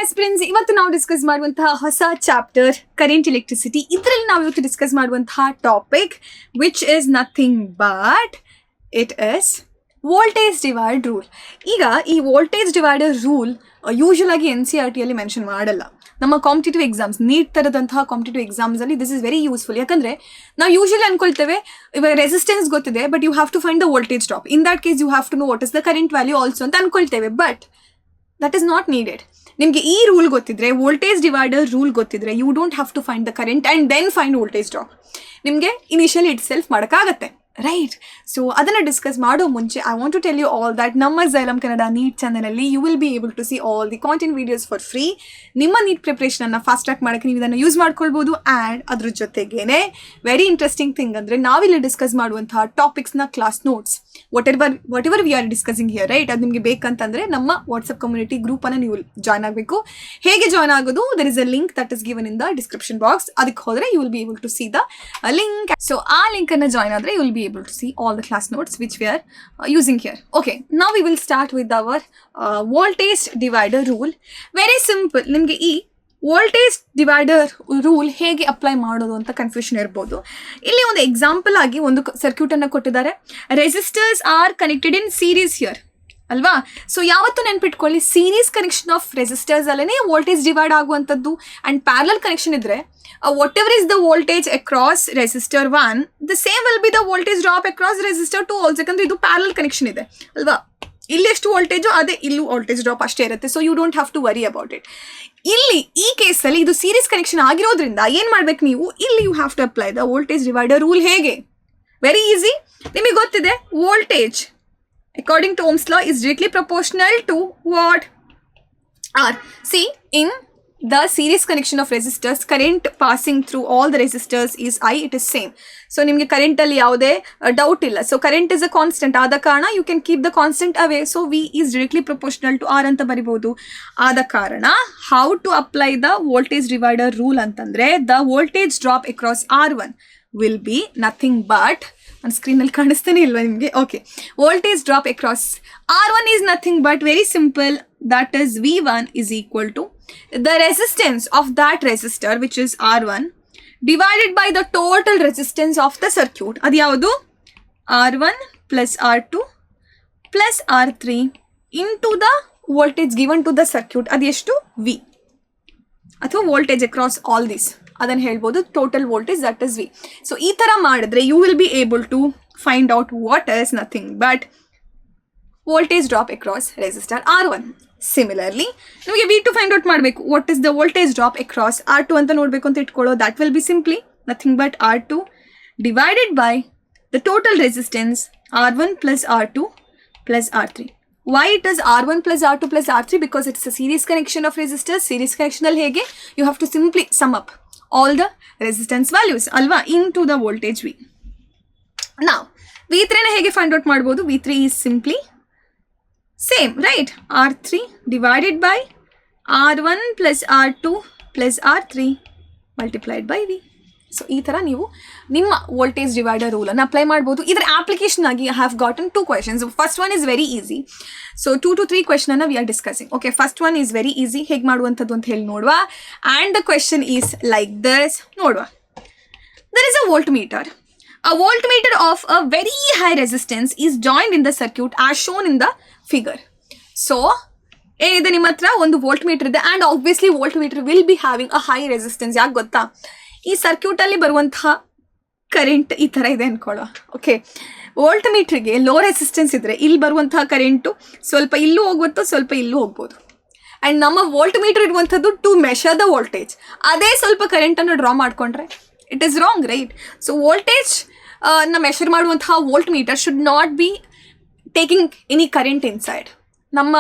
Aspirants, ಇವತ್ತು ನಾವು discuss ಮಾಡುವಂತಹ ಹೊಸ ಚಾಪ್ಟರ್ ಕರೆಂಟ್ ಎಲೆಕ್ಟ್ರಿಸಿಟಿ. ಇದರಲ್ಲಿ ನಾವು ಇವತ್ತು ಡಿಸ್ಕಸ್ ಮಾಡುವಂತಹ topic which is nothing but it is voltage divide rule. ಈಗ ಈ ವೋಲ್ಟೇಜ್ ಡಿವೈಡರ್ ರೂಲ್ ಯೂಶುವಲ್ ಆಗಿ NCERTಯಲ್ಲಿ ಮೆನ್ಷನ್ ಮಾಡಲ್ಲ. ನಮ್ಮ ಕಾಂಪಿಟೇಟಿವ್ ಎಕ್ಸಾಮ್ಸ್, ನೀಟ್ ಥರದಂತಹ ಕಾಂಪಿಟೇಟಿವ್ ಎಕ್ಸಾಮ್ಸಲ್ಲಿ ದಿಸ್ ಇಸ್ ವೆರಿ ಯೂಸ್ಫುಲ್. ಯಾಕಂದರೆ ನಾವು ಯೂಶುವಲಿ ಅನ್ಕೊಳ್ತೇವೆ ಇವಾಗ ರೆಸಿಸ್ಟೆನ್ಸ್ ಗೊತ್ತಿದೆ, but you have to find the voltage drop. In that case you have to know what is the current value also ಅಂತ ಅನ್ಕೊಳ್ತೇವೆ. But that is not needed. ನಿಮಗೆ ಈ rule ಗೊತ್ತಿದ್ರೆ, ವೋಲ್ಟೇಜ್ ಡಿವೈಡರ್ ರೂಲ್ ಗೊತ್ತಿದ್ರೆ, you don't have to find the current and then find voltage drop. ನಿಮಗೆ initially itself ಮಾಡೋಕ್ಕಾಗತ್ತೆ, right? So ಅದನ್ನು discuss ಮಾಡೋ ಮುಂಚೆ I want to tell you all that ನಮ್ಮ Xylem ಕನ್ನಡ ನೀಟ್ ಚಾನಲಲ್ಲಿ you will be able to see all the content videos for free. ನಿಮ್ಮ NEET ಪ್ರಿಪ್ರೇಷನನ್ನು fast track ಮಾಡೋಕ್ಕೆ ನೀವು ಇದನ್ನು ಯೂಸ್ ಮಾಡ್ಕೊಳ್ಬೋದು. ಆ್ಯಂಡ್ ಅದ್ರ ಜೊತೆಗೇನೆ ವೆರಿ ಇಂಟ್ರೆಸ್ಟಿಂಗ್ ಥಿಂಗ್ ಅಂದರೆ ನಾವಿಲ್ಲಿ ಡಿಸ್ಕಸ್ ಮಾಡುವಂತಹ ಟಾಪಿಕ್ಸ್ನ class notes whatever we are discussing here, right? ಅದು ನಿಮಗೆ ಬೇಕಂತಂದರೆ ನಮ್ಮ ವಾಟ್ಸಪ್ ಕಮ್ಯುನಿಟಿ ಗ್ರೂಪನ್ನು ನೀವು ಜಾಯ್ನ್ ಆಗಬೇಕು. ಹೇಗೆ ಜಾಯ್ನ್ ಆಗೋದು? There is a link that is given in the description box. ಅದಕ್ಕೆ ಹೋದರೆ you will be able to see the link. So ಆ ಲಿಂಕನ್ನು ಜಾಯ್ನ್ ಆದರೆ you will be able to see all the class notes which we are using here. Okay, now we will start with our voltage divider rule. Very simple. ನಿಮಗೆ ಈ voltage divider rule ಹೇಗೆ apply ಮಾಡೋದು ಅಂತ confusion ಇರ್ಬೋದು. ಇಲ್ಲಿ ಒಂದು example ಆಗಿ ಒಂದು ಸರ್ಕ್ಯೂಟನ್ನು ಕೊಟ್ಟಿದ್ದಾರೆ. Resistors are connected in series here ಅಲ್ವಾ? ಸೊ ಯಾವತ್ತೂ ನೆನ್ಪಿಟ್ಕೊಳ್ಳಿ, ಸೀರೀಸ್ ಕನೆಕ್ಷನ್ ಆಫ್ ರೆಸಿಸ್ಟರ್ಸ್ ಅಲ್ಲೇ ವೋಲ್ಟೇಜ್ ಡಿವೈಡ್ ಆಗುವಂಥದ್ದು. ಆ್ಯಂಡ್ ಪ್ಯಾರಲಲ್ ಕನೆಕ್ಷನ್ ಇದ್ದರೆ whatever is the voltage across resistor 1, the same will be the voltage drop across resistor 2 also. ಯಾಕಂದರೆ ಇದು parallel connection ಇದೆ ಅಲ್ವಾ? ಇಲ್ಲಿ ಎಷ್ಟು ವೋಲ್ಟೇಜು ಅದೇ ಇಲ್ಲೂ ವೋಲ್ಟೇಜ್ ಡ್ರಾಪ್ ಅಷ್ಟೇ ಇರುತ್ತೆ. So you don't have to worry about it. ಇಲ್ಲಿ ಈ ಕೇಸಲ್ಲಿ ಇದು ಸೀರೀಸ್ ಕನೆಕ್ಷನ್ ಆಗಿರೋದ್ರಿಂದ ಏನು ಮಾಡ್ಬೇಕು ನೀವು? ಇಲ್ಲಿ you have to apply the voltage divider rule. ಹೇಗೆ? Very easy. ನಿಮಗೆ ಗೊತ್ತಿದೆ, voltage according to Ohm's law is directly proportional to what? R. See, in the series connection of resistors, current passing through all the resistors is I, it is same. So ನಿಮಗೆ ಕರೆಂಟಲ್ಲಿ ಯಾವುದೇ doubt ಇಲ್ಲ. So current is a constant, ಆದ ಕಾರಣ you can keep the constant away. So V is directly proportional to R ಅಂತ ಬರಿಬೋದು. ಆದ ಕಾರಣ how to apply the voltage divider rule ಅಂತಂದರೆ, the voltage drop across R1 will be nothing but, ನನ್ನ ಸ್ಕ್ರೀನಲ್ಲಿ ಕಾಣಿಸ್ತಾನೆ ಇಲ್ವಾ ನಿಮಗೆ? Okay, voltage drop across R1 is nothing but very simple, that is V1 is equal to the resistance of that resistor which is R1 divided by the total resistance of the circuit. ಅದು ಯಾವುದು? R1 plus R2 plus R3 into the voltage given to the circuit. ಅದು ಎಷ್ಟು? V. ಅಥವಾ voltage across all this ಅದನ್ನು ಹೇಳ್ಬೋದು total voltage, that is V. So ಈ ಥರ ಮಾಡಿದ್ರೆ you will be able to find out what is nothing but voltage drop across resistor R1. Similarly ನಿಮಗೆ V2 find out ಮಾಡಬೇಕು. What is the voltage drop across R2 ಅಂತ ನೋಡಬೇಕು ಅಂತ ಇಟ್ಕೊಳ್ಳೋ. That will be simply nothing but R2 divided by the total resistance R1 plus R2 plus R3. Why it is R1 plus R2 plus R3? Because it's a series connection of resistors. Series connection ಅಲ್ಲಿ ಹೇಗೆ? You have to simply sum up all the resistance values ಅಲ್ವಾ into the voltage V. Now V3 ನ ಹೇಗೆ find out ಮಾಡ್ಬೋದು? V3 is simply same, right? R3 divided by R1 plus R2 plus R3 multiplied by V. So ಈ ಥರ ನೀವು ನಿಮ್ಮ voltage divider ರೂಲನ್ನು apply ಮಾಡ್ಬೋದು. ಇದರ ಅಪ್ಲಿಕೇಶನ್ ಆಗಿ I have gotten 2 questions. First one is very easy. So 2 to 3 ಕ್ವೆಶನನ್ನು we are discussing. Okay, first one is very easy. ಹೇಗೆ ಮಾಡುವಂಥದ್ದು ಅಂತ ಹೇಳಿ ನೋಡುವ. And the question is like this. ನೋಡುವ, there is a voltmeter. A voltmeter of a very high resistance is joined in the circuit as shown in the figure. So ಏನಿದೆ, ನಿಮ್ಮ ಹತ್ರ ಒಂದು ವೋಲ್ಟ್ಮೀಟರ್ ಇದೆ and obviously voltmeter will be having a high resistance. ಯಾಕೆ ಗೊತ್ತಾ? ಈ ಸರ್ಕ್ಯೂಟಲ್ಲಿ ಬರುವಂತಹ current ಈ ಥರ ಇದೆ ಅಂದ್ಕೊಳ್ಳೋ. ಓಕೆ, ವೋಲ್ಟ್ಮೀಟ್ರಿಗೆ ಲೋ ರೆಸಿಸ್ಟೆನ್ಸ್ ಇದ್ದರೆ ಇಲ್ಲಿ ಬರುವಂತಹ ಕರೆಂಟು ಸ್ವಲ್ಪ ಇಲ್ಲೂ ಹೋಗುತ್ತೋ, ಸ್ವಲ್ಪ ಇಲ್ಲೂ ಹೋಗ್ಬೋದು. ಆ್ಯಂಡ್ ನಮ್ಮ ವೋಲ್ಟ್ಮೀಟರ್ ಇರುವಂಥದ್ದು ಟು ಮೆಷರ್ ದ ವೋಲ್ಟೇಜ್. ಅದೇ ಸ್ವಲ್ಪ ಕರೆಂಟನ್ನು ಡ್ರಾ ಮಾಡಿಕೊಂಡ್ರೆ it is wrong, right? So voltage ನ ಮೆಷರ್ ಮಾಡುವಂತಹ voltmeter should not be taking any current inside. ನಮ್ಮ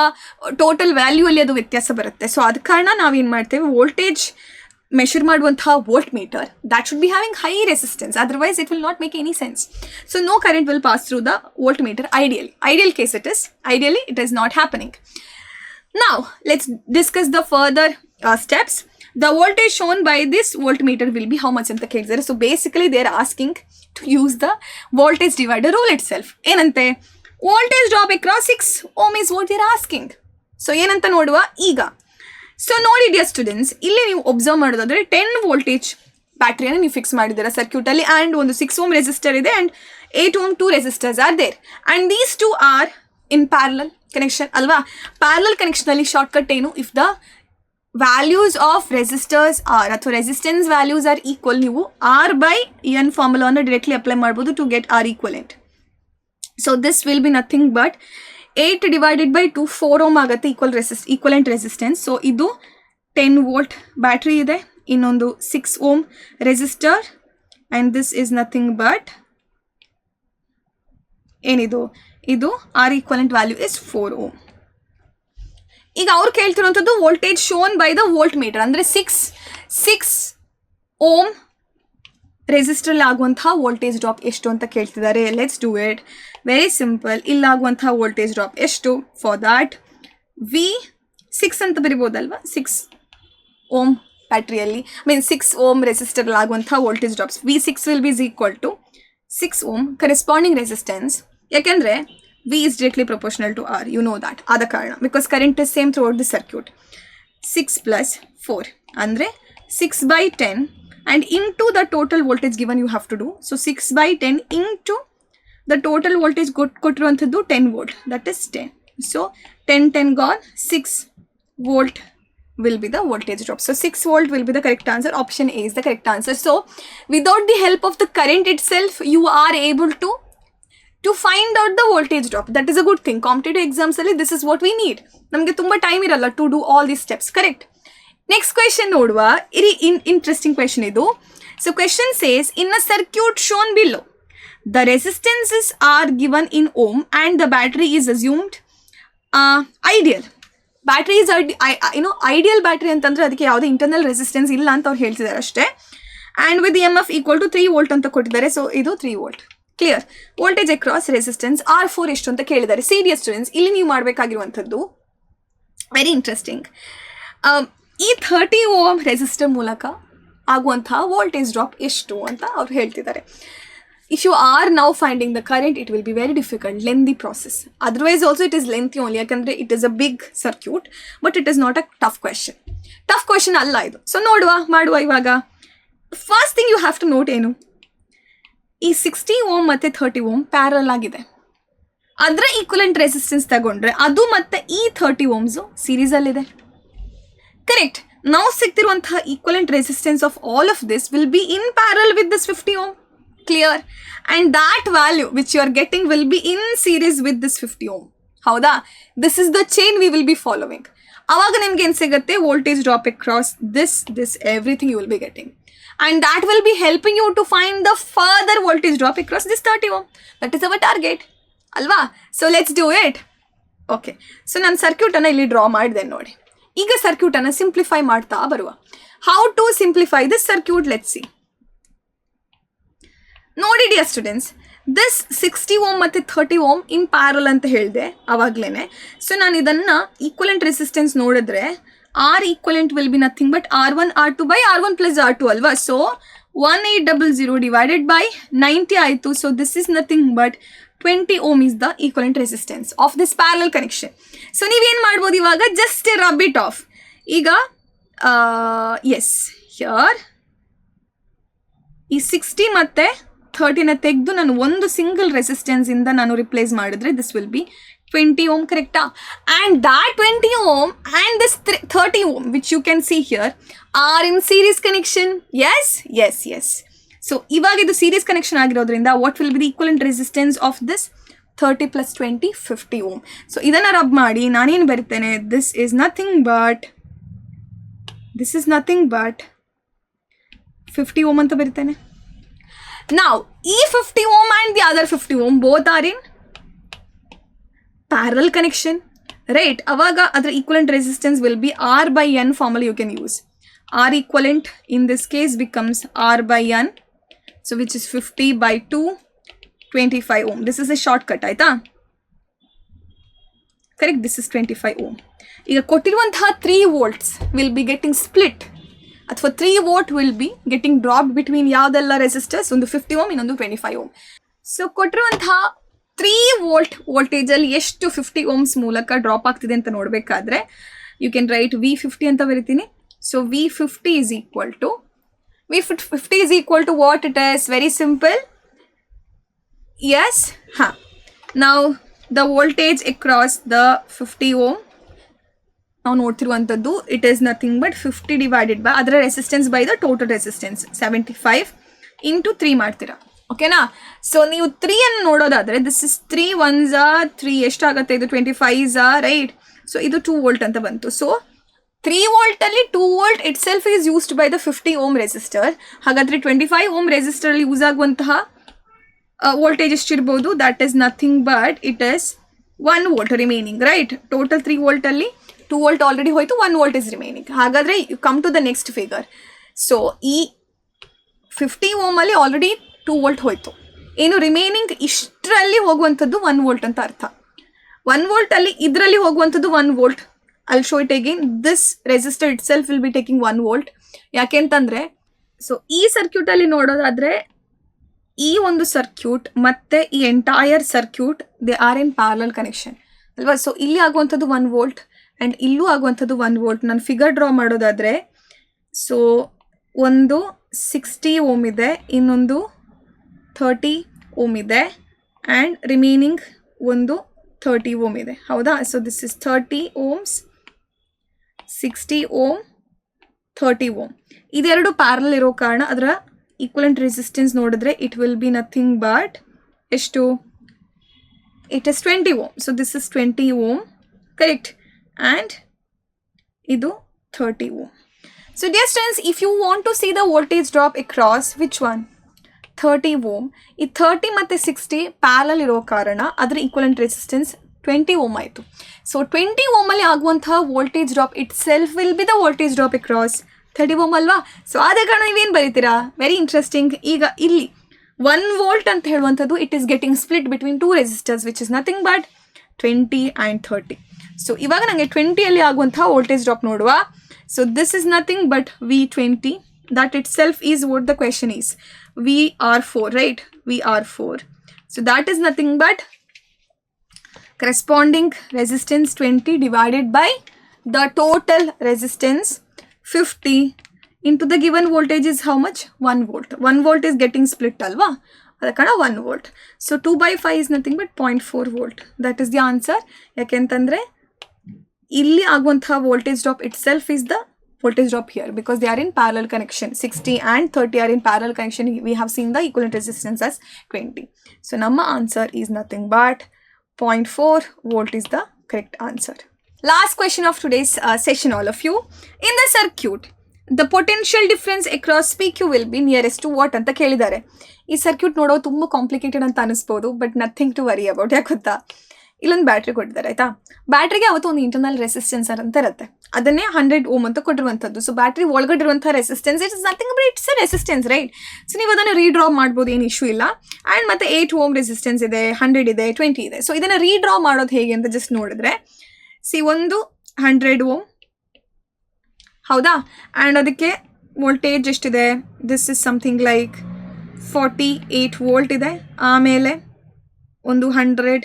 ಟೋಟಲ್ ವ್ಯಾಲ್ಯೂ ಅಲ್ಲಿ ಅದು ವ್ಯತ್ಯಾಸ ಬರುತ್ತೆ. ಸೊ ಅದ ಕಾರಣ ನಾವೇನು ಮಾಡ್ತೇವೆ, ವೋಲ್ಟೇಜ್ ಮೆಷರ್ ಮಾಡುವಂತಹ voltmeter that should be having high resistance, otherwise it will not make any sense. So no current will pass through the voltmeter ideal case it is. Ideally it is not happening. Now let's discuss the further steps. The voltage shown by this voltmeter will be how much ಅಂತ ಕೇಳಿದ್ದಾರೆ. So basically they are asking to use the voltage divider rule itself. ಏನಂತೆ, voltage drop across 6 ohm is what they are asking. So ಏನಂತ ನೋಡುವ ಈಗ. So ನೋಡಿ dear students, ಇಲ್ಲಿ ನೀವು observe ಮಾಡೋದಾದ್ರೆ 10 ವೋಲ್ಟೇಜ್ ಬ್ಯಾಟ್ರಿಯನ್ನು ನೀವು ಫಿಕ್ಸ್ ಮಾಡಿದ್ದೀರಾ ಸರ್ಕ್ಯೂಟಲ್ಲಿ, ಆ್ಯಂಡ್ ಒಂದು 6 ಓಮ್ ರೆಸಿಸ್ಟರ್ ಇದೆ and 8 ohm 2 resistors are there, and these 2 are in parallel connection ಅಲ್ವಾ. ಪ್ಯಾರಲಲ್ ಕನೆಕ್ಷನಲ್ಲಿ ಶಾರ್ಟ್ಕಟ್ ಏನು, if the values of resistors are ಅಥವಾ ರೆಸಿಸ್ಟೆನ್ಸ್ ವ್ಯಾಲ್ಯೂಸ್ ಆರ್ ಈಕ್ವಲ್, ನೀವು R/N ಫಾರ್ಮುಲಾವನ್ನು ಡೈರೆಕ್ಟ್ಲಿ ಅಪ್ಲೈ ಮಾಡ್ಬೋದು to get R equivalent. So this will be nothing but 8 divided by 2 4 ohm ಆಗುತ್ತೆ equivalent resistance. So ಇದು 10 volt battery ಇದೆ, ಇನ್ನೊಂದು 6 ohm resistor, and this is nothing but ಏನಿದು, ಇದು R equivalent value is 4 ohm. ಈಗ ಅವ್ರು ಕೇಳ್ತಿರುವಂಥದ್ದು voltage shown by the voltmeter, ಅಂದರೆ 6 ಓಮ್ ರೆಸಿಸ್ಟ್ರಲ್ಲಿ ಆಗುವಂತಹ ವೋಲ್ಟೇಜ್ ಡ್ರಾಪ್ ಎಷ್ಟು ಅಂತ ಕೇಳ್ತಿದ್ದಾರೆ. Let's do it very simple. ಇಲ್ಲಾಗುವಂತಹ ವೋಲ್ಟೇಜ್ ಡ್ರಾಪ್ ಎಷ್ಟು, ಫಾರ್ ದ್ಯಾಟ್ V6 ಅಂತ ಬರಿಬೋದಲ್ವಾ, 6 ಓಮ್ ಬ್ಯಾಟ್ರಿಯಲ್ಲಿ, 6 ಓಮ್ ರೆಸಿಸ್ಟರಲ್ಲಿ ಆಗುವಂತಹ voltage drops V6 will be equal to 6 ohm corresponding resistance, ಯಾಕೆಂದರೆ V is directly proportional to R, you know that, ಆದ ಕಾರಣ, because current is same throughout the circuit. 6 plus 4 ಅಂದರೆ 6/10, and into the total voltage given you have to do. So 6/10 into the total voltage ಕೊಟ್ಟಿರುವಂಥದ್ದು 10 volt, that is 10. So 10 gone, 6 volt will be the voltage drop. So 6 volt will be the correct answer. Option A is the correct answer. So without the help of the current itself, you are able to find out the voltage drop. That is a good thing. Competitive exams alli this is what we need. ನಮಗೆ ತುಂಬ time ಇರಲ್ಲ to do all these steps, correct? Next question ನೋಡುವ, ಇರಿ interesting question ಇದು. So question says, in a circuit shown below the resistances are given in ohm and the battery is assumed ideal. Battery is ideal battery ಅಂತಂದರೆ ಅದಕ್ಕೆ ಯಾವುದೇ internal resistance ಇಲ್ಲ ಅಂತ ಅವ್ರು ಹೇಳ್ತಿದ್ದಾರೆ ಅಷ್ಟೇ. And with EMF equal to 3 volt ಅಂತ ಕೊಟ್ಟಿದ್ದಾರೆ. ಸೊ ಇದು 3 volt. Clear. Voltage across resistance R4 ಎಷ್ಟು ಅಂತ ಕೇಳಿದ್ದಾರೆ. ಸೀರಿಯಸ್ ಸ್ಟೂಡೆಂಟ್ಸ್, ಇಲ್ಲಿ ನೀವು ಮಾಡಬೇಕಾಗಿರುವಂಥದ್ದು ವೆರಿ ಇಂಟ್ರೆಸ್ಟಿಂಗ್. ಈ 30 ಓಮ್ ರೆಸಿಸ್ಟರ್ ಮೂಲಕ ಆಗುವಂತಹ ವೋಲ್ಟೇಜ್ ಡ್ರಾಪ್ ಎಷ್ಟು ಅಂತ ಅವ್ರು ಹೇಳ್ತಿದ್ದಾರೆ. If you are now finding the current, it will be very difficult, lengthy process. Otherwise also it is lengthy only, ಯಾಕಂದರೆ it is a big circuit, but it is not a tough question ಅಲ್ಲ ಇದು. So ಮಾಡುವ ಇವಾಗ. First thing you have to note ಏನು, ಈ 60 ohm ಮತ್ತು 30 ohm parallel ಆಗಿದೆ. ಅದರ ಈಕ್ವಲೆಂಟ್ ರೆಸಿಸ್ಟೆನ್ಸ್ ತಗೊಂಡ್ರೆ ಅದು ಮತ್ತು ಈ 30 ಓಮ್ಸು ಸೀರೀಸಲ್ಲಿದೆ. ಕರೆಕ್ಟ್. ನಾವು ಸಿಗ್ತಿರುವಂತಹ equivalent resistance of all of this will be in parallel with this 50 ohm. Clear. And that value which you are getting will be in series with this 50 ohm. ಹೌದಾ? This is the chain we will be following. ಆವಾಗ ನಿಮ್ಗೆ ಏನು ಸಿಗುತ್ತೆ, voltage drop across this everything you will be getting. And that will be helping you to find the further voltage drop across this 30 ohm. That is our target. Alva? So let's do it. Okay. So ನಾನು ಸರ್ಕ್ಯೂಟನ್ನು ಇಲ್ಲಿ draw ಮಾಡಿದೆ ನೋಡಿ. ಈಗ ಸರ್ಕ್ಯೂಟನ್ನು simplify ಮಾಡ್ತಾ ಬರುವ. How to simplify this circuit? Let's see. ನೋಡಿ dear students, this 60 ohm ಮತ್ತು 30 ohm ಇನ್ parallel ಅಂತ ಹೇಳಿದೆ ಆವಾಗಲೇ. ಸೊ ನಾನು ಇದನ್ನು ಈಕ್ವಲೆಂಟ್ ರೆಸಿಸ್ಟೆನ್ಸ್ ನೋಡಿದ್ರೆ R equivalent will be nothing but R1 R2 by R1 plus R2 alva. So 1800 divided by 90 ಆಯಿತು. So this is nothing but 20 ohm is the equivalent resistance of this parallel connection. So ನೀವೇನು ಮಾಡ್ಬೋದು ಇವಾಗ, just rub it off. ಈಗ yes, here ಈ 60 ಮತ್ತು 30ನ ತೆಗೆದು ನಾನು ಒಂದು ಸಿಂಗಲ್ ರೆಸಿಸ್ಟೆನ್ಸಿಂದ ನಾನು ರಿಪ್ಲೇಸ್ ಮಾಡಿದ್ರೆ this will B 20 ohm, correct? And that 20 ohm and this 30 ohm which you can see here are in series connection. Yes. So ಇವಾಗ ಇದು series connection ಆಗಿರೋದ್ರಿಂದ what will be the equivalent resistance of this 30 plus 20 50 ohm. So ಇದನ್ನು rub ಮಾಡಿ ನಾನೇನು ಬರಿತೇನೆ, this is nothing but 50 ohm ಅಂತ ಬರಿತೇನೆ. Now ಈ 50 ohm and the other 50 ohm both are in parallel connection, right? Avaga other equivalent resistance will be R/N formula you can use. R equivalent in this case becomes R/N, so which is 50 by 2, 25 ohm. This is a shortcut, aita? Correct? This is 25 ohm. Iga kottiruvanತಹ 3 volts will be getting split. ಅಥವಾ 3 volt will be getting dropped between ಯಾವುದೆಲ್ಲ resistors, ಒಂದು 50 ohm ಇನ್ನೊಂದು 25 ohm. So ಕೊಟ್ಟಿರುವಂತಹ 3 volt ವೋಲ್ಟೇಜಲ್ಲಿ ಎಷ್ಟು 50 Ohm's ಮೂಲಕ drop ಆಗ್ತಿದೆ ಅಂತ ನೋಡಬೇಕಾದ್ರೆ You can write V50 ಅಂತ ಬರಿತೀನಿ. So V50 is equal to what it is? Very simple. Yes. Now the voltage across the 50 ohm ನಾವು ನೋಡ್ತಿರುವಂಥದ್ದು it is nothing but 50 divided by ಅದರ resistance by the total resistance 75 into 3 ಮಾಡ್ತೀರಾ. ಓಕೆನಾ? So ನೀವು 3 ಅನ್ನು ನೋಡೋದಾದರೆ ದಿಸ್ ಇಸ್ 3 1s 3 ಎಷ್ಟಾಗುತ್ತೆ ಇದು 25s ರೈಟ್. ಸೊ ಇದು 2 ವೋಲ್ಟ್ ಅಂತ ಬಂತು. ಸೊ 3 ವೋಲ್ಟಲ್ಲಿ 2 volt itself is used by the 50 ohm resistor. ಹಾಗಾದರೆ 25 ಓಮ್ ರೆಸಿಸ್ಟರಲ್ಲಿ ಯೂಸ್ ಆಗುವಂತಹ ವೋಲ್ಟೇಜ್ ಎಷ್ಟಿರ್ಬೋದು? That is nothing but it is 1 volt remaining right. Total 3 ವೋಲ್ಟಲ್ಲಿ 2 ವೋಲ್ಟ್ ಆಲ್ರೆಡಿ ಹೋಯಿತು, 1 ವೋಲ್ಟ್ ಇಸ್ ರಿಮೈನಿಂಗ್. ಹಾಗಾದರೆ you come to the next figure. So ಈ 50 ಓಮಲ್ಲಿ already 2 volt ಹೋಯಿತು. ಏನು ರಿಮೈನಿಂಗ್ ಇಷ್ಟರಲ್ಲಿ ಹೋಗುವಂಥದ್ದು 1 ವೋಲ್ಟ್ ಅಂತ ಅರ್ಥ. 1 ವೋಲ್ಟಲ್ಲಿ ಇದರಲ್ಲಿ ಹೋಗುವಂಥದ್ದು 1 volt. I'll show it again. This resistor itself will be taking 1 volt. ಯಾಕೆ ಅಂತಂದರೆ ಸೊ ಈ ಸರ್ಕ್ಯೂಟಲ್ಲಿ ನೋಡೋದಾದರೆ ಈ ಒಂದು ಸರ್ಕ್ಯೂಟ್ ಮತ್ತು ಈ entire circuit they are in parallel connection ಅಲ್ವಾ. ಸೊ ಇಲ್ಲಿ ಆಗುವಂಥದ್ದು 1 ವೋಲ್ಟ್ ಆ್ಯಂಡ್ ಇಲ್ಲೂ ಆಗುವಂಥದ್ದು 1 ವೋಲ್ಟ್. ನಾನು ಫಿಗರ್ ಡ್ರಾ ಮಾಡೋದಾದರೆ ಸೊ ಒಂದು 60 ಓಮ್ ಇದೆ, ಇನ್ನೊಂದು 30 ಓಮ್ ಇದೆ ಆ್ಯಂಡ್ ರಿಮೈನಿಂಗ್ ಒಂದು 30 ಓಮ್ ಇದೆ. ಹೌದಾ? So this is 30 ohms, 60 ohm, 30 ohm. ಇದೆರಡು ಪ್ಯಾರಲ್ ಇರೋ ಕಾರಣ ಅದರ ಈಕ್ವಲೆಂಟ್ ರೆಸಿಸ್ಟೆನ್ಸ್ ನೋಡಿದ್ರೆ it will be nothing but ಎಷ್ಟು? It is 20 ohm. So this is 20 ohm correct and ಇದು 30 ohm. So dear students, if you want to see the voltage drop across which one 30 ohm, ಈ 30 ಮತ್ತು 60 parallel ಇರೋ ಕಾರಣ ಅದರ equivalent resistance 20 ohm ಆಯಿತು. So 20 ಓಮಲ್ಲಿ ಆಗುವಂತಹ voltage drop itself will be the voltage drop across 30 ohm ಅಲ್ವಾ. So ಆದ ಕಾರಣ ನೀವೇನು ಬರೀತೀರಾ? Very interesting. ಈಗ ಇಲ್ಲಿ 1 ವೋಲ್ಟ್ ಅಂತ ಹೇಳುವಂಥದ್ದು it is getting split between 2 resistors which is nothing but 20 and 30. So ಇವಾಗ ನನಗೆ 20ಯಲ್ಲಿ ಆಗುವಂತಹ ವೋಲ್ಟೇಜ್ ಡ್ರಾಪ್ ನೋಡುವ. So this is nothing but V20. That it self is what the question is. VR4 right? VR4. So that is nothing but corresponding resistance 20 divided by the total resistance 50 into the given voltage is how much? 1 volt. 1 volt is getting split alva. ಅದಕ್ಕಣ 1 volt. So 2 by 5 is nothing but 0.4 volt. That is the answer. ಯಾಕೆಂತಂದರೆ ಇಲ್ಲಿ ಆಗುವಂತಹ voltage drop itself is the voltage drop here because they are in parallel connection. 60 and 30 are in parallel connection. We have seen the equivalent resistance as 20. So nama answer is nothing but 0.4 volt is the correct answer. Last question of today's session all of you. In the circuit the potential difference across PQ will be nearest to what ಅಂತ ಕೇಳಿದ್ದಾರೆ. ಈ circuit ನೋಡೋ ತುಂಬ complicated ಅಂತ ಅನಿಸ್ಬೋದು but nothing to worry about. ಯಾಕೆ ಗೊತ್ತಾ? ಇಲ್ಲೊಂದು ಬ್ಯಾಟ್ರಿ ಕೊಟ್ಟಿದ್ದಾರೆ ಆಯಿತಾ. ಬ್ಯಾಟ್ರಿಗೆ ಅವತ್ತು ಒಂದು ಇಂಟರ್ನಲ್ ರೆಸಿಸ್ಟೆನ್ಸ್ ಅಂತ ಇರುತ್ತೆ, ಅದನ್ನೇ 100 ಓಮ್ ಅಂತ ಕೊಟ್ಟಿರುವಂಥದ್ದು. ಸೊ ಬ್ಯಾಟ್ರಿ ಒಳಗಡೆ ಇರುವಂಥ resistance it is nothing but it's A resistance right. So ನೀವು ಅದನ್ನು ರೀಡ್ರಾ ಮಾಡ್ಬೋದು, ಏನು ಇಶ್ಯೂ ಇಲ್ಲ. ಆ್ಯಂಡ್ ಮತ್ತು 8 ಓಮ್ ರೆಸಿಸ್ಟೆನ್ಸ್ ಇದೆ, 100 ಇದೆ, 20 ಇದೆ. ಸೊ ಇದನ್ನು ರೀಡ್ರಾ ಮಾಡೋದು ಹೇಗೆ ಅಂತ ಜಸ್ಟ್ ನೋಡಿದ್ರೆ ಒಂದು 100 ಓಮ್ ಹೌದಾ. ಆ್ಯಂಡ್ ಅದಕ್ಕೆ ವೋಲ್ಟೇಜ್ ಎಷ್ಟಿದೆ? This is something like 48 volt ಇದೆ. ಆಮೇಲೆ ಒಂದು 100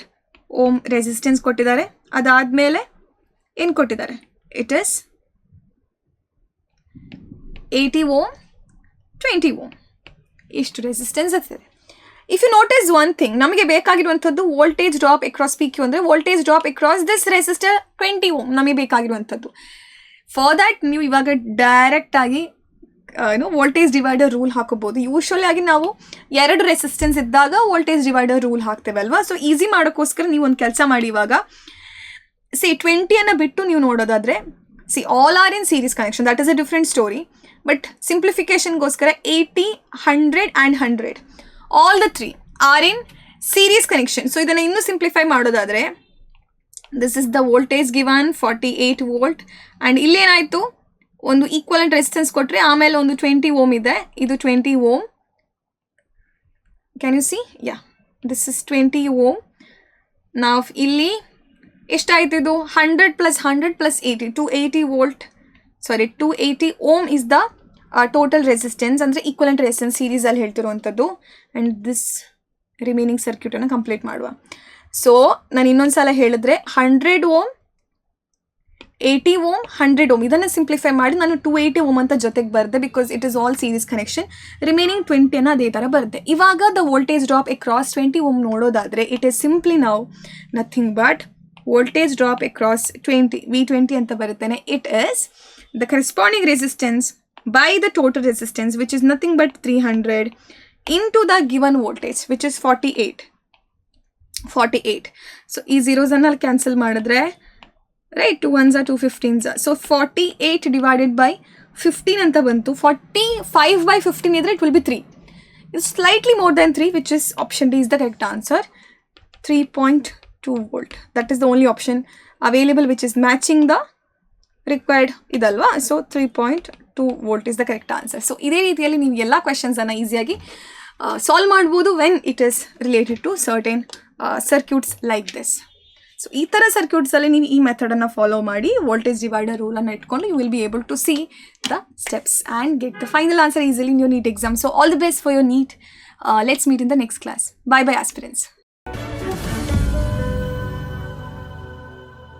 ಓಮ್ ರೆಸಿಸ್ಟೆನ್ಸ್ ಕೊಟ್ಟಿದ್ದಾರೆ. ಅದಾದಮೇಲೆ ಏನು ಕೊಟ್ಟಿದ್ದಾರೆ? It is 80 ohm, 20 ohm. ಇಷ್ಟು ರೆಸಿಸ್ಟೆನ್ಸ್ ಆಗ್ತಿದೆ. If you notice one thing, ನಮಗೆ ಬೇಕಾಗಿರುವಂಥದ್ದು voltage drop across P Q ಅಂದರೆ voltage drop across this resistor 20 ohm ನಮಗೆ ಬೇಕಾಗಿರುವಂಥದ್ದು. ಫಾರ್ ದ್ಯಾಟ್ ನೀವು ಇವಾಗ ಡೈರೆಕ್ಟಾಗಿ ವೋಲ್ಟೇಜ್ ಡಿವೈಡರ್ ರೂಲ್ ಹಾಕೋಬೋದು. ಯೂಶ್ವಲಿ ಆಗಿ ನಾವು 2 ರೆಸಿಸ್ಟೆನ್ಸ್ ಇದ್ದಾಗ ವೋಲ್ಟೇಜ್ ಡಿವೈಡರ್ ರೂಲ್ ಹಾಕ್ತೇವೆ ಅಲ್ವಾ. ಸೊ ಈಸಿ ಮಾಡೋಕ್ಕೋಸ್ಕರ ನೀವು ಒಂದು ಕೆಲಸ ಮಾಡಿ, ಇವಾಗ 20 ಬಿಟ್ಟು ನೀವು ನೋಡೋದಾದರೆ all are in series connection, that is a different story. But ಸಿಂಪ್ಲಿಫಿಕೇಶನ್ಗೋಸ್ಕರ 80, 100 and 100 all the 3 are in series connection. So ಇದನ್ನು ಇನ್ನೂ ಸಿಂಪ್ಲಿಫೈ ಮಾಡೋದಾದರೆ this is the voltage given 48 volt and ಇಲ್ಲೇನಾಯಿತು, ಒಂದು ಈಕ್ವಲೆಂಟ್ ರೆಸಿಸ್ಟೆನ್ಸ್ ಕೊಟ್ಟರೆ ಆಮೇಲೆ ಒಂದು 20 ಓಮ್ ಇದೆ. ಇದು 20 ohm. Can you see? Yeah, this is 20 ohm. ನಾವು ಇಲ್ಲಿ ಎಷ್ಟಾಯಿತು? ಇದು 100 + 100 + 80 280 volt 280 ohm is the total resistance, ಅಂದರೆ ಈಕ್ವಲೆಂಟ್ ರೆಸಿಸ್ಟೆನ್ಸ್ ಸೀರೀಸಲ್ಲಿ ಹೇಳ್ತಿರುವಂಥದ್ದು. ಆ್ಯಂಡ್ ದಿಸ್ ರಿಮೈನಿಂಗ್ ಸರ್ಕ್ಯೂಟನ್ನು ಕಂಪ್ಲೀಟ್ ಮಾಡುವ. ಸೊ ನಾನು ಇನ್ನೊಂದು ಸಲ ಹೇಳಿದ್ರೆ 100 ಓಮ್ 80 ಓಮ್ 100 ಓಮ್ ಇದನ್ನು ಸಿಂಪ್ಲಿಫೈ ಮಾಡಿ ನಾನು 280 ಓಮ್ ಅಂತ ಜೊತೆಗೆ ಬರೆದೆ because it is all series connection. Remaining 20 ಅದೇ ಥರ ಬರುತ್ತೆ. ಇವಾಗ the voltage drop across 20 ohm ನೋಡೋದಾದರೆ ಇಟ್ ಈಸ್ ಸಿಂಪ್ಲಿ ನಾವು nothing but voltage drop across 20 V20 ಅಂತ ಬರುತ್ತೇನೆ. It is the corresponding resistance by the total resistance which is nothing but 300 into the given voltage which is 48. So ಈ zeros ಅನ್ನ cancel ಮಾಡಿದ್ರೆ right 2 ones are 2 15s are. So 48 divided by 15 ಅಂತ ಬಂತು. 45 by 15 ಇದ್ರೆ it will be 3. It's slightly more than 3 which is option D is the correct answer. 3.2 volt. That is the only option available which is matching the required ಇದಲ್ವಾ. So 3.2 volt is the correct answer. So ಇದೇ ರೀತಿಯಲ್ಲಿ ನೀವು ಎಲ್ಲ ಕ್ವೆಶನ್ಸನ್ನು ಈಸಿಯಾಗಿ solve ಮಾಡ್ಬೋದು when it is related to certain circuits like this. So ಈ ಥರ ಸರ್ಕ್ಯೂಟ್ಸಲ್ಲಿ ನೀವು ಈ ಮೆಥಡನ್ನು ಫಾಲೋ ಮಾಡಿ ವೋಲ್ಟೇಜ್ ಡಿವೈಡರ್ ರೂಲನ್ನು ಇಟ್ಕೊಂಡು you will be able to see the steps and get the final answer easily in your NEET exam. So all the best for your NEET. Let's meet in the next class. Bye bye aspirants.